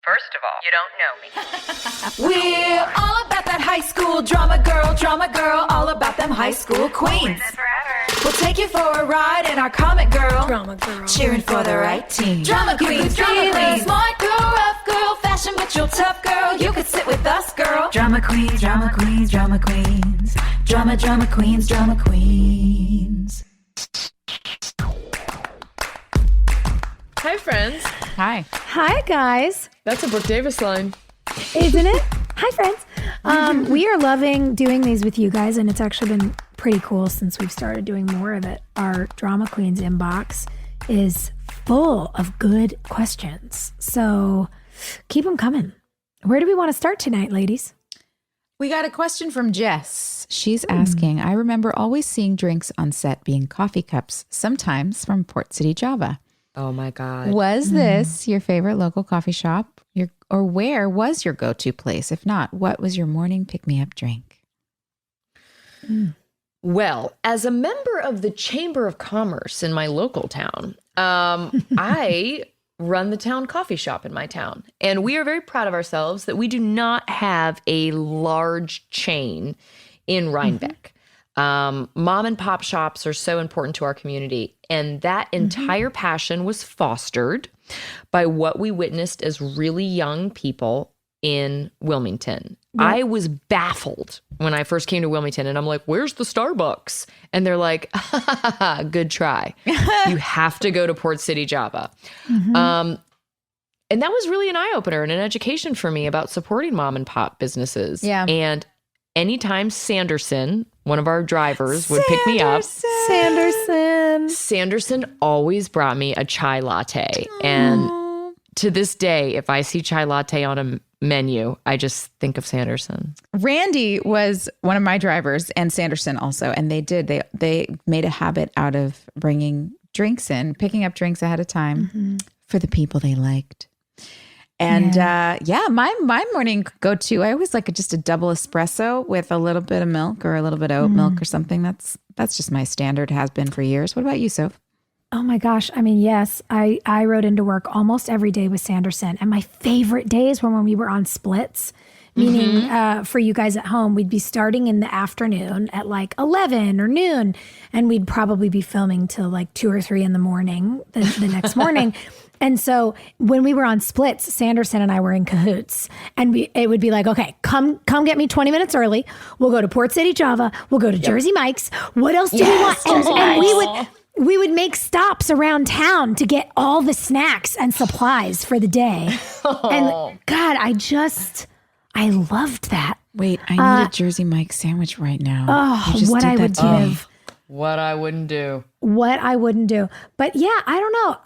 First of all, you don't know me. We're all about that high school drama girl, all about them high school queens. We'll take you for a ride in our comic girl, cheering for the right team. Drama queens, smart girl, rough girl, fashion but you're tough girl. You could sit with us, girl. Drama queens, drama queens, drama queens, drama queens, drama queens. Hi, friends. Hi. Hi, guys. That's a Brooke Davis line. Isn't it? Hi, friends. We are loving doing these with you guys, and it's actually been pretty cool since we've started doing more of it. Our Drama Queens inbox is full of good questions. So keep them coming. Where do we want to start tonight, ladies? We got a question from Jess. She's asking, I remember always seeing drinks on set being coffee cups, sometimes from Port City, Java. Oh my God. Was this your favorite local coffee shop? Or where was your go-to place? If not, what was your morning pick-me-up drink? Well, as a member of the Chamber of Commerce in my local town, I run the town coffee shop in my town. And we are very proud of ourselves that we do not have a large chain in Rhinebeck. Mom and pop shops are so important to our community. And that entire passion was fostered by what we witnessed as really young people in Wilmington. Yep. I was baffled when I first came to Wilmington and I'm like, where's the Starbucks? And they're like, good try. You have to go to Port City, Java. And that was really an eye-opener and an education for me about supporting mom and pop businesses. Yeah. And anytime Sanderson, one of our drivers, would pick me up. Sanderson always brought me a chai latte. Aww. And to this day, if I see chai latte on a menu, I just think of Sanderson. Randy was one of my drivers and Sanderson also. And they made a habit out of bringing drinks in, picking up drinks ahead of time for the people they liked. And my morning go-to, I always like just a double espresso with a little bit of milk or a little bit of oat milk or something. That's just my standard, has been for years. What about you, Soph? Oh my gosh. I mean, yes, I rode into work almost every day with Sanderson. And my favorite days were when we were on splits, meaning for you guys at home, we'd be starting in the afternoon at like 11 or noon, and we'd probably be filming till like 2 or 3 in the morning, the next morning. And so when we were on splits, Sanderson and I were in cahoots, and it would be like, okay, come get me 20 minutes early. We'll go to Port City, Java. We'll go to Jersey Mike's. What else do we want? And we would make stops around town to get all the snacks and supplies for the day. And God, I loved that. Wait, I need a Jersey Mike's sandwich right now. Oh, what I would give. What I wouldn't do. What I wouldn't do. But yeah, I don't know.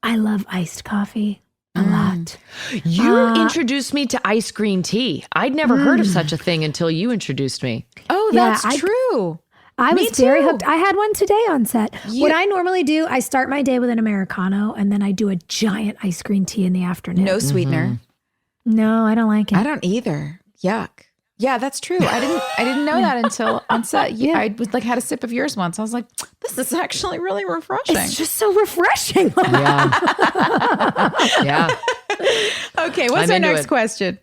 I love iced coffee a lot. You introduced me to iced green tea. I'd never heard of such a thing until you introduced me. Oh, that's true. I was very hooked. I had one today on set. What I normally do, I start my day with an Americano, and then I do a giant iced green tea in the afternoon. No sweetener. No, I don't like it. I don't either. Yuck. Yeah, that's true. I didn't know that until on set. Yeah, I was like had a sip of yours once. I was like, this is actually really refreshing. It's just so refreshing. Yeah. Okay, what's our next question?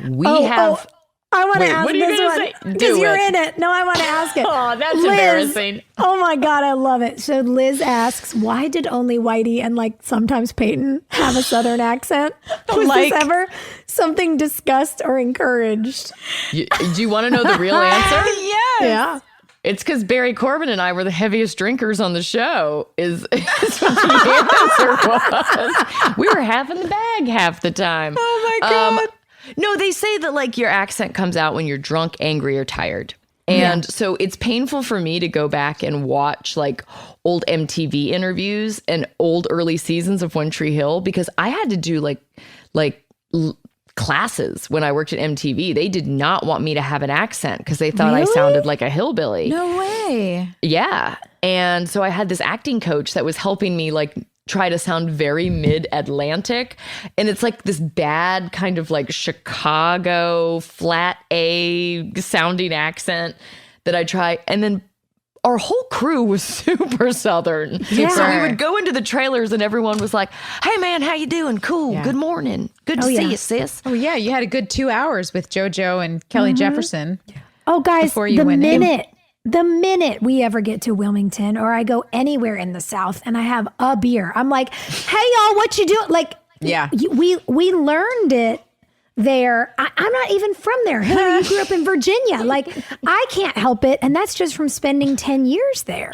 We have. I want to ask this one because you're in it. No, I want to ask it. Oh, that's Liz, embarrassing. Oh my God, I love it. So Liz asks, why did only Whitey and like sometimes Peyton have a Southern accent? Was this ever something discussed or encouraged? Do you want to know the real answer? Yes. Yeah. It's because Barry Corbin and I were the heaviest drinkers on the show. Is what the answer was. We were half in the bag half the time. Oh my God. No, they say that like your accent comes out when you're drunk, angry, or tired. And so it's painful for me to go back and watch like old MTV interviews and old early seasons of One Tree Hill, because I had to do classes when I worked at MTV. They did not want me to have an accent because they thought I sounded like a hillbilly. No way. Yeah. And so I had this acting coach that was helping me like try to sound very mid-Atlantic. And it's like this bad kind of like Chicago flat A sounding accent that I try. And then our whole crew was super Southern. Yeah. So we would go into the trailers and everyone was like, hey man, how you doing? Cool. Yeah. Good morning. Good to see you, sis. Oh yeah, you had a good 2 hours with JoJo and Kelly Jefferson. Oh, guys, Before you went in. the minute we ever get to Wilmington or I go anywhere in the South and I have a beer, I'm like, hey, y'all, what you doing? Like, Yeah. we learned it there. I'm not even from there. Hilarie, you grew up in Virginia. Like, I can't help it. And that's just from spending 10 years there.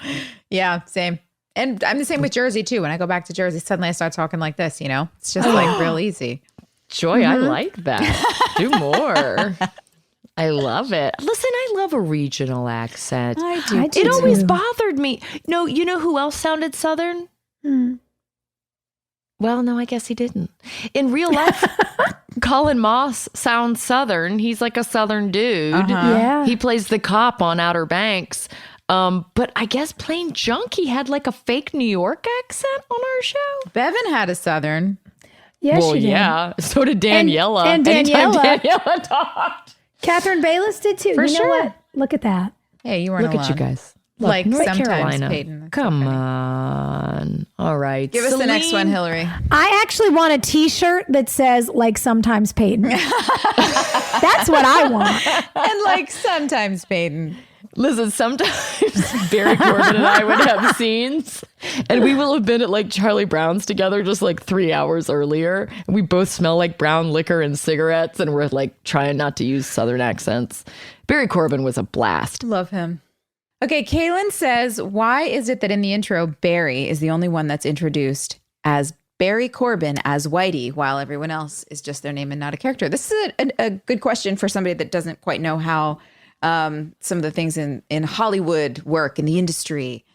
Yeah, same. And I'm the same with Jersey too. When I go back to Jersey, suddenly I start talking like this, you know? It's just like real easy. Joy, I like that. Do more. I love it. Listen, I love a regional accent. I do. It always bothered me. No, you know who else sounded Southern? Well, no, I guess he didn't. In real life, Colin Moss sounds Southern. He's like a Southern dude. Yeah. He plays the cop on Outer Banks. But I guess Plain Junkie had like a fake New York accent on our show. Bevan had a Southern. Yes, Well, she did. yeah. So did Daniela. and Anytime Daniela. Daniela talked. Catherine Bayless did too. For you know sure. what? Look at that. Hey, you weren't Look alone. at you guys. Like North sometimes Carolina. Peyton. That's Come so funny. on. All right. Give us the next one, Hilarie. I actually want a t-shirt that says like sometimes Peyton. That's what I want. And like sometimes Peyton. Listen, sometimes Barry Corbin and I would have scenes and we will have been at like Charlie Brown's together just like 3 hours earlier. And we both smell like brown liquor and cigarettes and we're like trying not to use Southern accents. Barry Corbin was a blast. Love him. Okay, Kaylin says, why is it that in the intro, Barry is the only one that's introduced as Barry Corbin as Whitey, while everyone else is just their name and not a character? This is a good question for somebody that doesn't quite know how some of the things in Hollywood work, in the industry.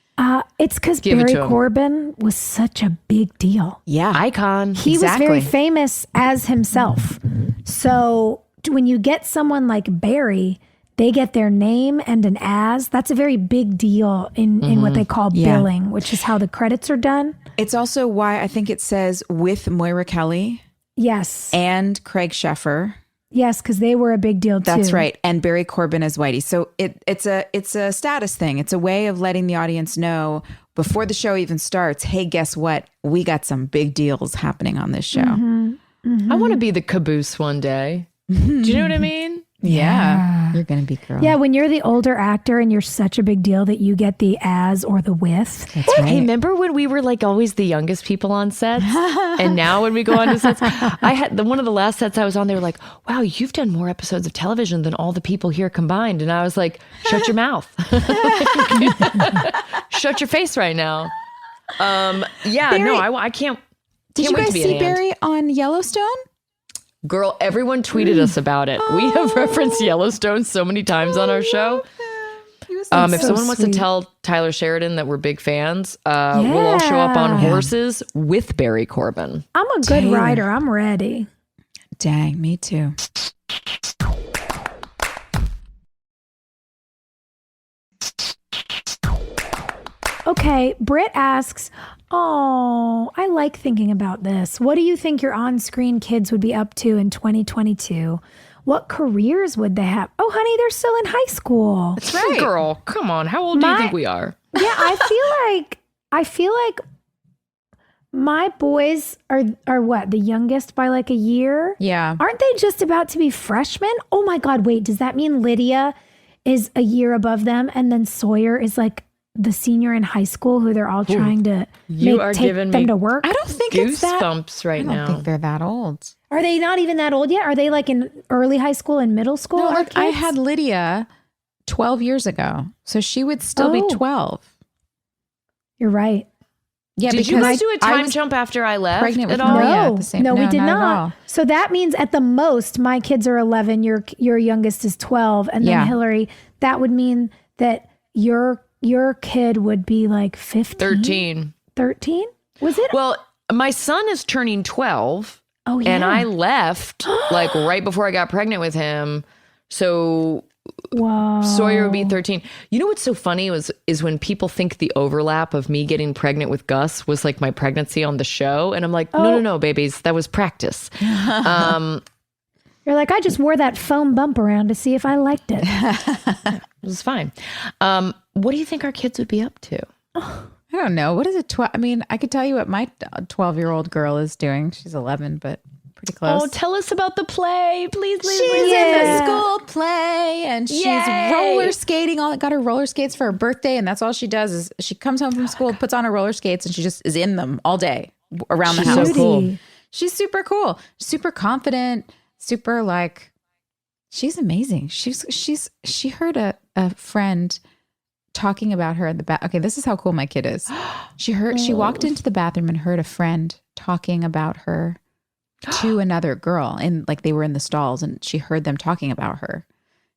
It's because Give it Barry to him. Corbin was such a big deal. Yeah. Icon. He Exactly. was very famous as himself. So when you get someone like Barry, they get their name and an as. That's a very big deal in what they call Yeah. billing, which is how the credits are done. It's also why I think it says with Moira Kelly Yes. and Craig Sheffer. Yes, because they were a big deal too. That's right. And Barry Corbin as Whitey. So it's a status thing. It's a way of letting the audience know before the show even starts, hey, guess what? We got some big deals happening on this show. I want to be the caboose one day. Do you know what I mean? Yeah. You're going to be girl. Yeah, when you're the older actor and you're such a big deal that you get the as or the with. That's right. Hey, remember when we were like always the youngest people on sets? And now when we go on to sets, I had one of the last sets I was on, they were like, wow, you've done more episodes of television than all the people here combined. And I was like, shut your mouth. Shut your face right now. Yeah, Barry, no, I can't. Did you wait guys to be see an aunt. Barry on Yellowstone? Girl, everyone tweeted us about it. We have referenced Yellowstone so many times on our show. If so someone wants to sweet. tell Tyler Sheridan that we're big fans, we'll all show up on horses with Barry Corbin. I'm a good writer. I'm ready. Dang, me too. Okay, Britt asks, oh, I like thinking about this. What do you think your on-screen kids would be up to in 2022? What careers would they have? Oh, honey, they're still in high school. That's right. Girl, come on. How old do you think we are? Yeah, I feel like my boys are what, the youngest by like a year? Yeah. Aren't they just about to be freshmen? Oh my God, wait, does that mean Lydia is a year above them and then Sawyer is like the senior in high school who they're all trying to take giving them me to work? I don't think it's that. Goosebumps right I don't now. think they're that old. Are they not even that old yet? Are they like in early high school and middle school? No, our look, I kids? had Lydia 12 years ago. So she would still be Oh. 12. You're right. Yeah, Did you guys do a I time was jump after I left pregnant with at all? Maria No, at the same no, we did at not. all. So that means at the most, my kids are 11. Your youngest is 12, and then Yeah. Hilarie. That would mean that your kid would be like 15, 13. 13. Was it? Well, my son is turning 12. Oh yeah. And I left like right before I got pregnant with him. So Whoa. Sawyer would be 13. You know what's so funny is when people think the overlap of me getting pregnant with Gus was like my pregnancy on the show. And I'm like, no, babies, that was practice. You're like, I just wore that foam bump around to see if I liked it. It was fine. what do you think our kids would be up to? I don't know. What is it? I mean, I could tell you what my 12-year-old girl is doing. She's 11, but pretty close. Oh, tell us about the play, please. She's in the school play, and she's roller skating. Got her roller skates for her birthday, and that's all she does is she comes home from school, puts on her roller skates, and she just is in them all day around the house. So cool. She's super cool, super confident, super like. She's amazing. She heard a friend talking about her in the back. Okay, this is how cool my kid is. She walked into the bathroom and heard a friend talking about her to another girl, and like they were in the stalls, and she heard them talking about her.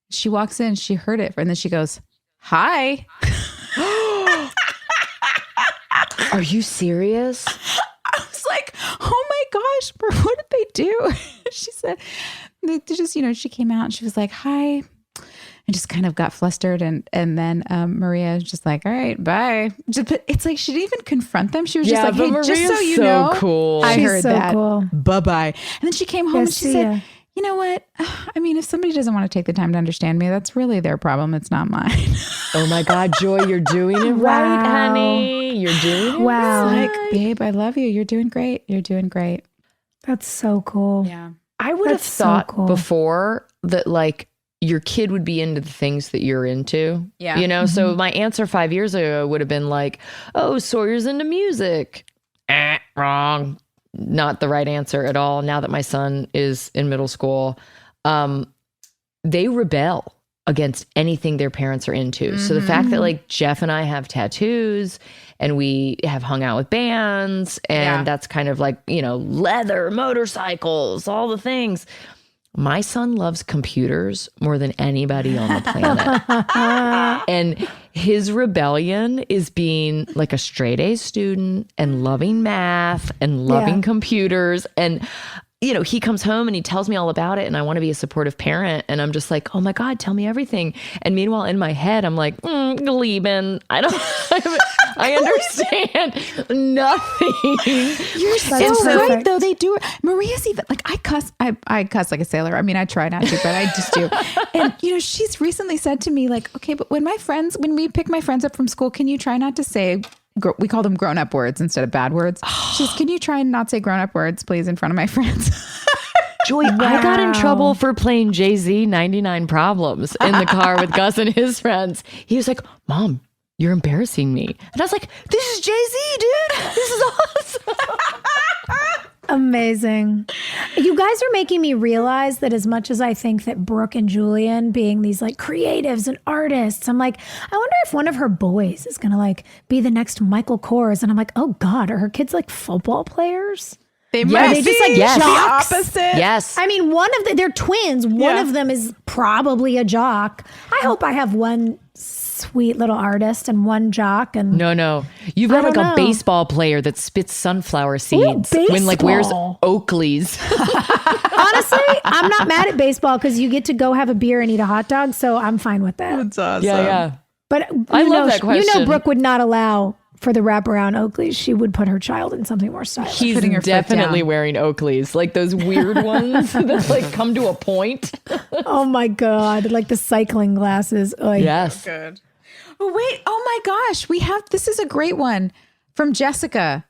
She walks in, she heard it, and then she goes, "Hi." Are you serious? I was like, "Oh my gosh, bro, what did they do?" She said, "They just, she came out and she was like, hi." And just kind of got flustered. And then Maria was just like, all right, bye. But it's like, she didn't even confront them. She was just like, hey, Maria's just so you so know. cool. I She's heard so that. cool. Bye-bye. And then she came home and she said, ya. you know what? I mean, if somebody doesn't want to take the time to understand me, that's really their problem. It's not mine. Oh my God, Joy, you're doing it right, honey. You're doing it Wow. right. Like, babe, I love you. You're doing great. You're doing great. That's so cool. Yeah. I would have That's so thought cool. before that like your kid would be into the things that you're into. Yeah. So my answer 5 years ago would have been like, oh, Sawyer's into music. Wrong. Not the right answer at all. Now that my son is in middle school, they rebel against anything their parents are into. So the fact that like Jeff and I have tattoos and we have hung out with bands and that's kind of like, leather, motorcycles, all the things. My son loves computers more than anybody on the planet. And his rebellion is being like a straight A student and loving math and loving computers. And, he comes home and he tells me all about it and I want to be a supportive parent. And I'm just like, oh my God, tell me everything. And meanwhile, in my head, I'm like, Gleben, I understand nothing. You're so right, though. They do. Maria's even like, I cuss like a sailor. I mean, I try not to, but I just do. And, she's recently said to me like, okay, but when we pick my friends up from school, can you try not to say, we call them grown-up words instead of bad words. She's, can you try and not say grown-up words, please, in front of my friends? Joy, I got in trouble for playing Jay-Z 99 Problems in the car with Gus and his friends. He was like, Mom, you're embarrassing me. And I was like, this is Jay-Z, dude. This is awesome. Amazing. You guys are making me realize that as much as I think that Brooke and Julian being these like creatives and artists, I'm like, I wonder if one of her boys is going to like be the next Michael Kors. And I'm like, oh God, are her kids like football players? They might They just like be jocks. the opposite. Yes. I mean, they're twins. One of them is probably a jock. I hope I have one sweet little artist and one jock. And No. You've got like don't a know. baseball player that spits sunflower seeds when like wears baseball. Oakleys. honestly, I'm not mad at baseball because you get to go have a beer and eat a hot dog. So I'm fine with that. That's awesome. Yeah. But I love that You know, question. Brooke would not allow for the wraparound Oakleys. She would put her child in something more stylish. He's Putting her foot definitely down. wearing Oakleys, like those weird ones that like come to a point. Oh my God. Like the cycling glasses. Oy. Yes. Good. Oh, wait. Oh my gosh. This is a great one from Jessica.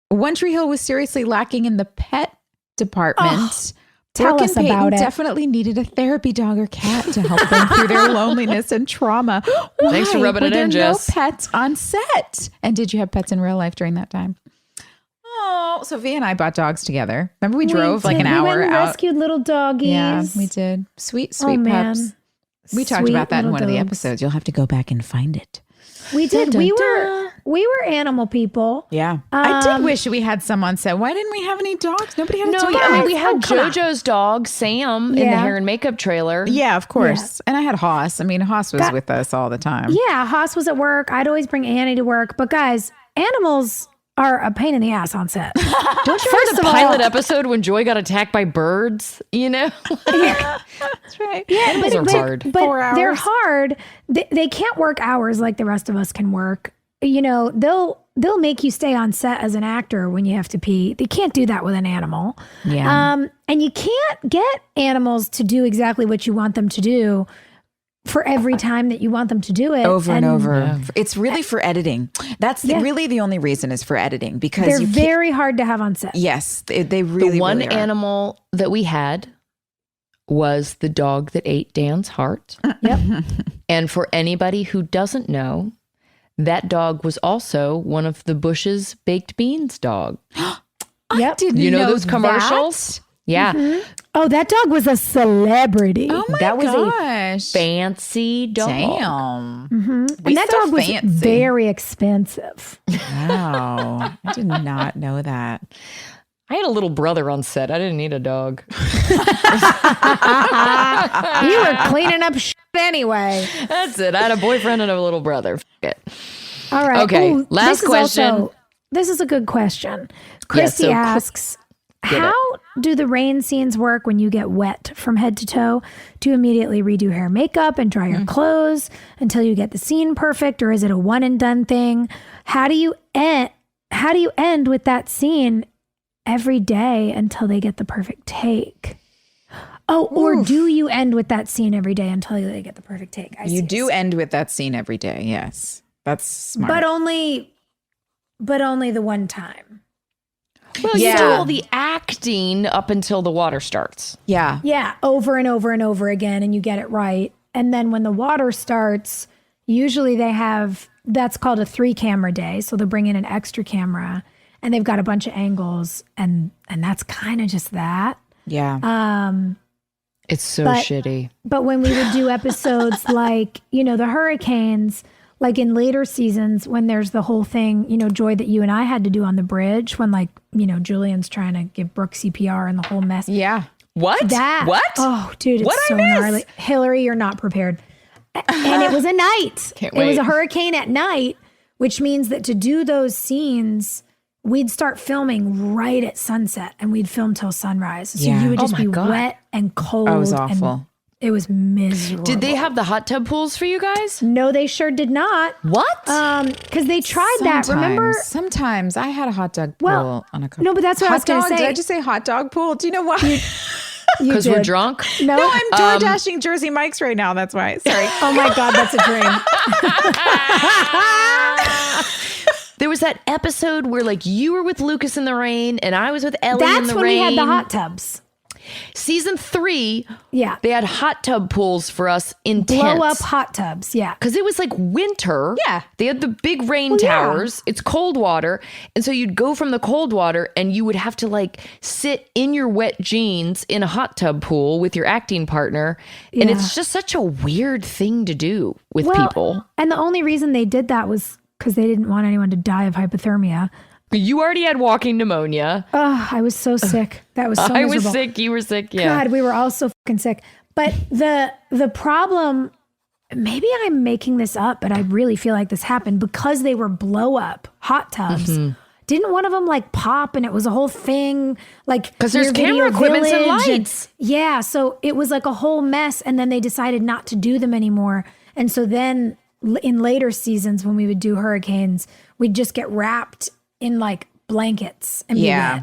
One Tree Hill was seriously lacking in the pet department. Tell Brooke us and Peyton about it. definitely needed a therapy dog or cat to help them through their loneliness and trauma. Why Thanks for rubbing were it there in, no Jess. pets on set? And did you have pets in real life during that time? Oh, Sophia and I bought dogs together. Remember we drove like an We hour went and out? rescued little doggies. Yeah, we did. Sweet man. pups. We talked Sweet about that in little one of the dogs. episodes. You'll have to go back and find it. We did. Dun, We dun, were animal people. Yeah. I did wish we had some on set. Why didn't we have any dogs? Nobody had a No, dog. yeah, I mean, we Guys, had come on. JoJo's dog, Sam, in the Yeah. hair and makeup trailer. Yeah, of course. And I had Haas. I mean, Haas was with us all the time. Yeah, Haas was at work. I'd always bring Annie to work. But guys, animals are a pain in the ass on set. Don't you remember the pilot episode when Joy got attacked by birds? That's right. Animals are hard. But 4 hours. they're hard. They can't work hours like the rest of us can work. You know, they'll make you stay on set as an actor when you have to pee. They can't do that with an animal. Yeah. And you can't get animals to do exactly what you want them to do for every time that you want them to do it. Over and over. Yeah. It's really for editing. That's really the only reason is for editing because they're very hard to have on set. Yes, they really, the one really are. animal that we had was the dog that ate Dan's heart. Yep. And for anybody who doesn't know, that dog was also one of the Bush's baked beans dog. Yep. Didn't You know those commercials? That? Yeah. Mm-hmm. Oh, that dog was a celebrity. Oh my That was gosh. a fancy dog. Damn. Mm-hmm. And that dog was very expensive. Wow. I did not know that. I had a little brother on set. I didn't need a dog. You were cleaning up shit anyway. That's it. I had a boyfriend and a little brother. F- it. All right. Okay, Ooh, last question. This is a good question. Christy so asks, how do the rain scenes work when you get wet from head to toe? Do you immediately redo hair and makeup and dry your clothes until you get the scene perfect? Or is it a one and done thing? How do you end with that scene every day until they get the perfect take? Oh, or do you end with that scene every day until they get the perfect take? You do end with that scene every day. Yes. That's smart. But only the one time. Well, you do all the acting up until the water starts. Yeah. Yeah, over and over and over again, and you get it right. And then when the water starts, usually that's called a 3-camera day. So they'll bring in an extra camera and they've got a bunch of angles and that's kind of just that. Yeah. It's so shitty. But when we would do episodes like, the hurricanes, like in later seasons when there's the whole thing, Joy, that you and I had to do on the bridge when Julian's trying to give Brooke CPR and the whole mess. Yeah. What? What? Oh, dude, it's so gnarly. Hilarie, you're not prepared. And it was a night. Can't It wait. was a hurricane at night, which means that to do those scenes, we'd start filming right at sunset and we'd film till sunrise. So you would just be wet and cold. That was awful. And it was miserable. Did they have the hot tub pools for you guys? No, they sure did not. What? Because they tried that. Remember? Sometimes I had a hot dog pool on a couple. No, but that's what I was going to say. Did I just say hot dog pool? Do you know why? Because we're drunk? No, I'm door dashing Jersey Mike's right now. That's why. Sorry. Oh my God, that's a dream. There was that episode where you were with Lucas in the rain and I was with Ellie in the rain. That's when we had the hot tubs. Season 3, Yeah. they had hot tub pools for us in tents. Blow up hot tubs. Yeah. Because it was winter. Yeah. They had the big rain towers. It's cold water. And so you'd go from the cold water and you would have to sit in your wet jeans in a hot tub pool with your acting partner. And it's just such a weird thing to do with people. And the only reason they did that was because they didn't want anyone to die of hypothermia. You already had walking pneumonia. Oh, I was so sick. That was so I miserable. was sick. You were sick. Yeah. God, we were all so fucking sick. But the problem, maybe I'm making this up, but I really feel like this happened because they were blow up hot tubs. Mm-hmm. Didn't one of them pop and it was a whole thing? Because there's camera equipment and lights. Yeah. So it was a whole mess. And then they decided not to do them anymore. And so then in later seasons, when we would do hurricanes, we'd just get wrapped in blankets and be wet.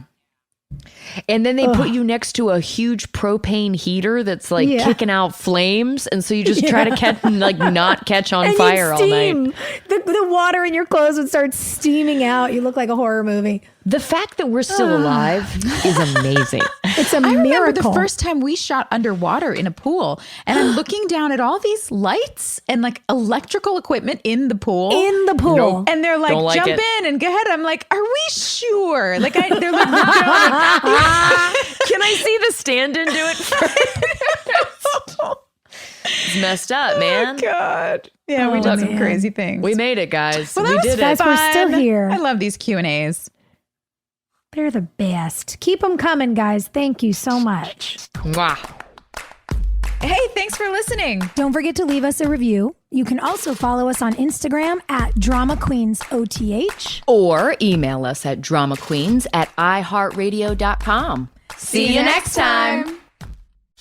And then they put you next to a huge propane heater that's kicking out flames. And so you just try to catch not catch on fire all night. The water in your clothes would start steaming out. You look like a horror movie. The fact that we're still alive is amazing. It's a I miracle. remember the first time we shot underwater in a pool and I'm looking down at all these lights and electrical equipment in the pool. Nope. And they're Don't like jump it. in and go ahead. I'm like, are we sure? They're like, Can I see the stand-in do it first? It's messed up, man. oh God. Yeah, we did some man. crazy things. We made it, guys. Well, that we was did guys, it. we're still here. I love these Q&As. They're the best. Keep them coming, guys. Thank you so much. Mwah. Hey, thanks for listening. Don't forget to leave us a review. You can also follow us on Instagram at DramaQueensOTH. Or email us at dramaqueens@iheartradio.com. See you next time.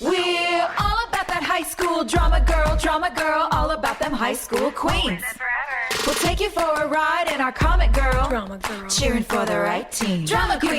We're all about that high school drama girl, all about them high school queens. We'll take you for a ride in our comic girl, cheering for the right team. Drama queen.